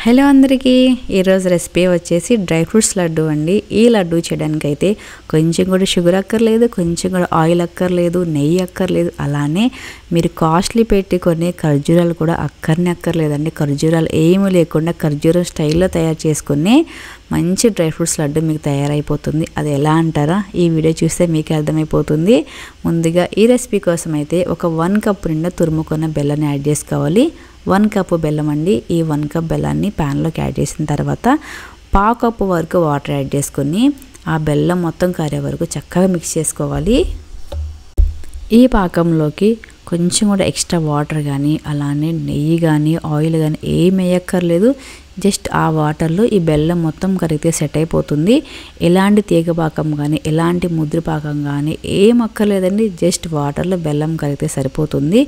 Hello అందరికీ ఈరోజు recipe వచ్చేసి డ్రై ఫ్రూట్స్ లడ్డు అండి. ఈ లడ్డు చేయడానికి అయితే కొంచెం కూడా షుగర్ అక్కర్లేదు, కొంచెం కూడా ఆయిల్ అక్కర్లేదు, నెయ్యి అక్కర్లేదు. అలానే మీరు కాస్ట్లీ పెట్టి కొన్ని ఖర్జూరాలు కూడా అక్కర్లేదండి. ఖర్జూరాలు ఏమీ లేకుండా ఖర్జూరం స్టైల్లో తయారు చేసుకుని మంచి డ్రై ఫ్రూట్స్ లడ్డు మీకు తయారైపోతుంది. అది ఎలా అంటారా, ఈ వీడియో చూస్తే మీకు అర్థమైపోతుంది. ముందుగా ఈ రెసిపీ కోసం అయితే ఒక 1 కప్ నిండా తురుముకున్న బెల్లాన్ని యాడ్ చేసుకోవాలి. 1 కప్పు బెల్లం అండి. ఈ 1 కప్ బెల్లాన్ని ప్యాన్లోకి యాడ్ చేసిన తర్వాత 1/2 కప్పు వరకు వాటర్ యాడ్ చేసుకొని ఆ బెల్లం మొత్తం కరిగే వరకు చక్కగా మిక్స్ చేసుకోవాలి. ఈ పాకంలోకి కొంచెం కూడా ఎక్స్ట్రా వాటర్ కానీ అలానే నెయ్యి కానీ ఆయిల్ కానీ ఏం వేయక్కర్లేదు. జస్ట్ ఆ వాటర్లో ఈ బెల్లం మొత్తం కరిగితే సెట్ అయిపోతుంది. ఎలాంటి తీగ పాకం కానీ ఎలాంటి ముద్ర పాకం కానీ ఏం అక్కర్లేదండి. జస్ట్ వాటర్లో బెల్లం కరిగితే సరిపోతుంది.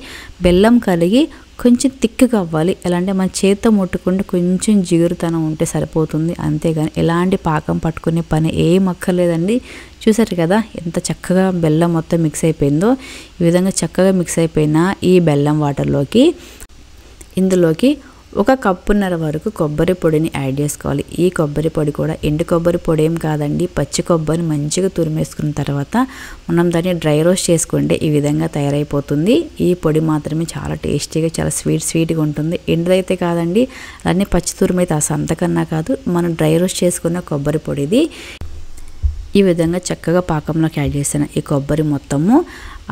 బెల్లం కరిగి కొంచెం తిక్కుగా అవ్వాలి. ఎలా అంటే మన చేత్తో ముట్టుకుంటే కొంచెం జిగురుతనం ఉంటే సరిపోతుంది. అంతేగాని ఎలాంటి పాకం పట్టుకునే పని ఏం అక్కర్లేదండి. చూసారు కదా ఎంత చక్కగా బెల్లం మొత్తం మిక్స్ అయిపోయిందో. ఈ విధంగా చక్కగా మిక్స్ అయిపోయిన ఈ బెల్లం వాటర్లోకి ఇందులోకి 1 కప్పున్నర వరకు కొబ్బరి పొడిని యాడ్ చేసుకోవాలి. ఈ కొబ్బరి పొడి కూడా ఎండు కొబ్బరి పొడి ఏం కాదండి, పచ్చి కొబ్బరిని మంచిగా తురిమేసుకున్న తర్వాత మనం దాన్ని డ్రై రోస్ట్ చేసుకుంటే ఈ విధంగా తయారైపోతుంది. ఈ పొడి మాత్రమే చాలా టేస్టీగా చాలా స్వీట్గా ఉంటుంది. ఎండుదైతే కాదండి, అలానే పచ్చి తురిమైతే అంతకన్నా కాదు. మనం డ్రై రోస్ట్ చేసుకున్న కొబ్బరి పొడిది. ఈ విధంగా చక్కగా పాకంలోకి యాడ్ చేసిన ఈ కొబ్బరి మొత్తము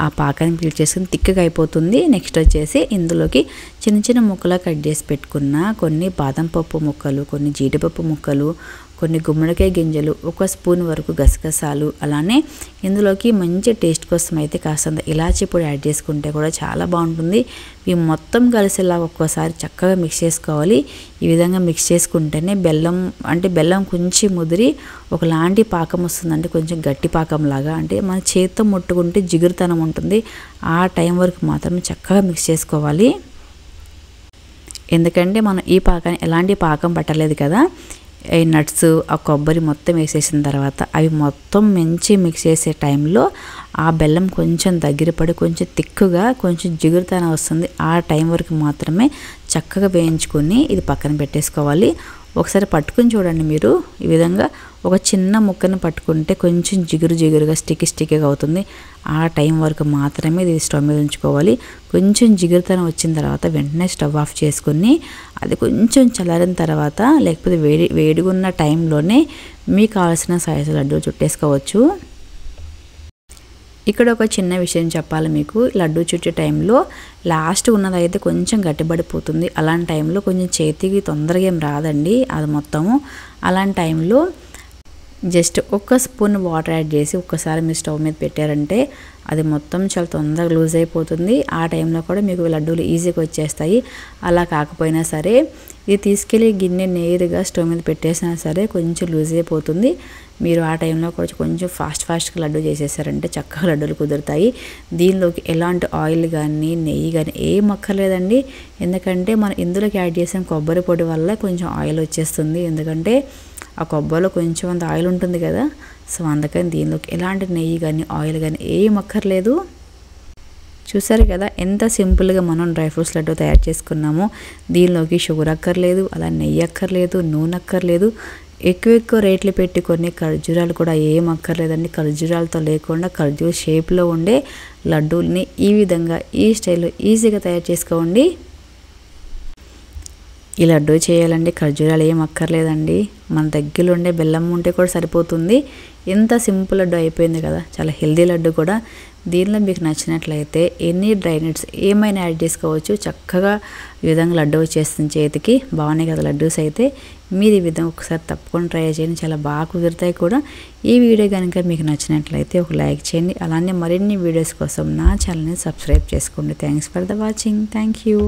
ఆ పాకాన్ని పీల్చేసుకుని తిక్కగా అయిపోతుంది. నెక్స్ట్ వచ్చేసి ఇందులోకి చిన్న ముక్కలా కట్ చేసి పెట్టుకున్న కొన్ని బాదం పప్పు ముక్కలు, కొన్ని జీడిపప్పు ముక్కలు, కొన్ని గుమ్మడికాయ గింజలు, 1 స్పూన్ వరకు గసగసాలు, అలానే ఇందులోకి మంచి టేస్ట్ కోసం అయితే కాస్తంత ఇలాచీ పొడి యాడ్ చేసుకుంటే కూడా చాలా బాగుంటుంది. ఇవి మొత్తం కలిసేలా ఒక్కోసారి చక్కగా మిక్స్ చేసుకోవాలి. ఈ విధంగా మిక్స్ చేసుకుంటేనే బెల్లం కొంచెం ముదిరి ఒకలాంటి పాకం వస్తుందంటే కొంచెం గట్టి పాకం లాగా, అంటే మన చేత్తో ముట్టుకుంటే జిగురుతనం ఉంటుంది. ఆ టైం వరకు మాత్రం చక్కగా మిక్స్ చేసుకోవాలి. ఎందుకంటే మనం ఈ పాకాన్ని ఎలాంటి పాకం పట్టలేదు కదా. ఈ నట్స్ ఆ కొబ్బరి మొత్తం వేసేసిన తర్వాత అవి మొత్తం మంచి మిక్స్ చేసే టైంలో ఆ బెల్లం కొంచెం దగ్గర పడి కొంచెం తిక్కుగా కొంచెం జిగురుతనం వస్తుంది. ఆ టైం వరకు మాత్రమే చక్కగా వేయించుకొని ఇది పక్కన పెట్టేసుకోవాలి. ఒకసారి పట్టుకుని చూడండి మీరు. ఈ విధంగా ఒక చిన్న ముక్కను పట్టుకుంటే కొంచెం జిగురుగా స్టిక్కీగా అవుతుంది. ఆ టైం వరకు మాత్రమే ఇది స్టవ్ మీద ఉంచుకోవాలి. కొంచెం జిగురుతనం వచ్చిన తర్వాత వెంటనే స్టవ్ ఆఫ్ చేసుకుని అది కొంచెం చల్లారిన తర్వాత లేకపోతే వేడిగా ఉన్న టైంలోనే మీకు కావాల్సిన సైజు లడ్డు చుట్టేసుకోవచ్చు. ఇక్కడ ఒక చిన్న విషయం చెప్పాలి మీకు. లడ్డు చుట్టే టైంలో లాస్ట్ ఉన్నదైతే కొంచెం గట్టిపడిపోతుంది. అలాంటి టైంలో కొంచెం చేతికి తొందరగా ఏం రాదండి అది మొత్తము. అలాంటి టైంలో జస్ట్ 1 స్పూన్ వాటర్ యాడ్ చేసి ఒక్కసారి మీరు స్టవ్ మీద పెట్టారంటే అది మొత్తం చాలా తొందరగా లూజ్ అయిపోతుంది. ఆ టైంలో కూడా మీకు లడ్డూలు ఈజీగా వచ్చేస్తాయి. అలా కాకపోయినా సరే ఇది తీసుకెళ్ళి గిన్నె నేరుగా స్టవ్ మీద పెట్టేసినా సరే కొంచెం లూజ్ అయిపోతుంది. మీరు ఆ టైంలో కూడా కొంచెం ఫాస్ట్గా లడ్డు చేసేసారంటే చక్కగా లడ్డూలు కుదురుతాయి. దీనిలోకి ఎలాంటి ఆయిల్ కానీ నెయ్యి కానీ ఏం అక్కర్లేదండి. ఎందుకంటే మనం ఇందులోకి యాడ్ చేసిన కొబ్బరి పొడి వల్ల కొంచెం ఆయిల్ వచ్చేస్తుంది. ఎందుకంటే ఆ కొబ్బరిలో కొంచెం అంత ఆయిల్ ఉంటుంది కదా. సో అందుకని దీనిలోకి ఎలాంటి నెయ్యి కానీ ఆయిల్ కానీ ఏం అక్కర్లేదు. చూసారు కదా ఎంత సింపుల్గా మనం డ్రై ఫ్రూట్స్ లడ్డు తయారు చేసుకున్నాము. దీనిలోకి షుగర్ అక్కర్లేదు, అలా నెయ్యి అక్కర్లేదు, నూనె అక్కర్లేదు. ఎక్కువ రేట్లు పెట్టి కొన్ని ఖర్జూరాలు కూడా ఏం అక్కర్లేదండి. ఖర్జూరాలతో లేకుండా ఖర్జూర షేప్లో ఉండే లడ్డూల్ని ఈ విధంగా ఈ స్టైల్లో ఈజీగా తయారు చేసుకోండి. ఈ లడ్డు చేయాలండి ఖర్జూరాలు ఏం అక్కర్లేదండి. మన దగ్గరలో ఉండే బెల్లం ఉంటే కూడా సరిపోతుంది. ఎంత సింపుల్ లడ్డు అయిపోయింది కదా, చాలా హెల్దీ లడ్డు కూడా. దీనిలో మీకు నచ్చినట్లయితే ఎన్ని డ్రై నట్స్ ఏమైనా యాడ్ చేసుకోవచ్చు. చక్కగా ఈ విధంగా లడ్డు వచ్చేస్తుంది చేతికి. బాగున్నాయి కదా లడ్డూస్ అయితే. మీరు ఈ విధంగా ఒకసారి తప్పకుండా ట్రై చేయండి, చాలా బాగా కుదురుతాయి కూడా. ఈ వీడియో కనుక మీకు నచ్చినట్లయితే ఒక లైక్ చేయండి. అలానే మరిన్ని వీడియోస్ కోసం నా ఛానల్ని సబ్స్క్రైబ్ చేసుకోండి. Thanks for the watching. Thank you.